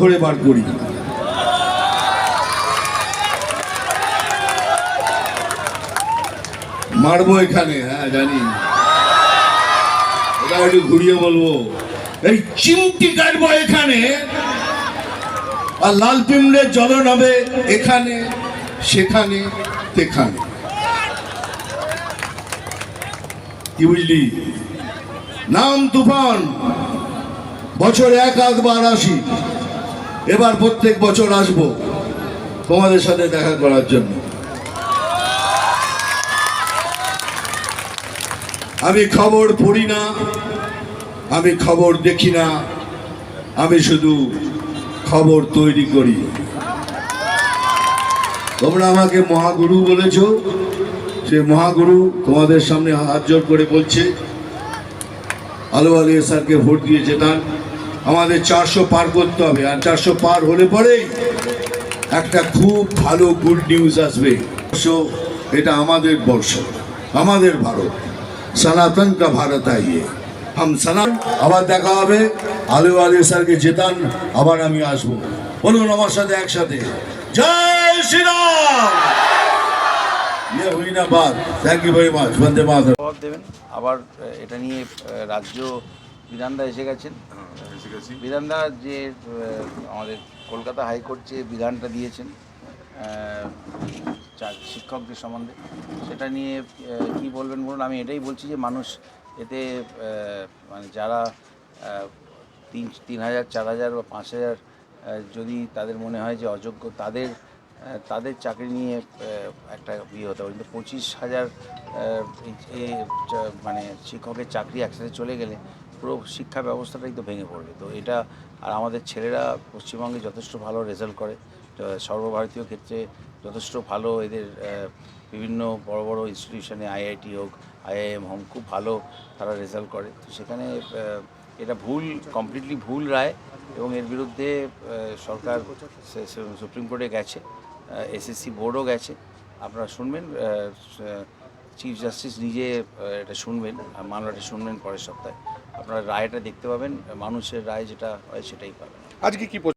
ধরে বার করি। মারবো এখানে, হ্যাঁ জানি, ওটা একটু ঘুরিয়ে বলবো, এই চিমটি কাটবো এখানে, আর লাল পিমড়ের জ্বলন হবে এখানে সেখানে তেখানে। কি বুঝলি? নাম তুফান, বছরে একবার আসি, এবার প্রত্যেক বছর আসবো তোমাদের সাথে দেখা করার জন্য। আমি খবর পড়ি না, আমি খবর দেখি না, আমি শুধু খবর তৈরি করি। তোমরা আমাকে মহাগুরু বলেছো, সে মহাগুরু তোমাদের সামনে হাত জোড় করে বলছে, আলু আলিয়া স্যারকে ভোট দিয়ে জেতান। আমাদের 400 পার করতে হবে, আর 400 পার হলে পরেই একটা খুব ভালো গুড নিউজ আসবে। এটা আমাদের বর্ষ, আমাদের ভারত, সনাতন কা ভারত আইয়ে হাম সনাতন। আবার দেখা হবে, আলু আলিয়া স্যারকে জেতান, আবার আমি আসবো। বলুন আমার সাথে একসাথে, জয় শ্রীরাম। ये हुई ना बात। Thank you very much. वंदे मातरम। জবাব দেবেন। আবার এটা নিয়ে রাজ্য বিধানদা এসে গেছেন। বিধানদা যে আমাদের কলকাতা হাইকোর্ট যে বিধানটা দিয়েছেন শিক্ষকদের সম্বন্ধে, সেটা নিয়ে কি বলবেন বলুন। আমি এটাই বলছি যে মানুষ এতে মানে যারা 3,000 4,000 বা 5,000 যদি তাদের মনে হয় যে অযোগ্য, তাদের চাকরি নিয়ে একটা হতে পারে, কিন্তু 25,000 মানে শিক্ষকের চাকরি একসাথে চলে গেলে পুরো শিক্ষা ব্যবস্থাটাই তো ভেঙে পড়বে। তো এটা, আর আমাদের ছেলেরা পশ্চিমবঙ্গে যথেষ্ট ভালো রেজাল্ট করে, সর্বভারতীয় ক্ষেত্রে যথেষ্ট ভালো, এদের বিভিন্ন বড় বড় ইনস্টিটিউশনে আইআইটি হোক, আইআইএম হোক, খুব ভালো তারা রেজাল্ট করে। তো সেখানে এটা কমপ্লিটলি ভুল রায়, এবং এর বিরুদ্ধে সরকার সুপ্রিম কোর্টে গেছে, এসএসসি বোর্ডও গেছে। আপনারা শুনবেন, চিফ জাস্টিস নিজে এটা শুনবেন, মামলাটা শুনবেন পরের সপ্তাহে। আপনারা রায়টা দেখতে পাবেন, মানুষের রায় যেটা হয় সেটাই পাবেন। আজকে কি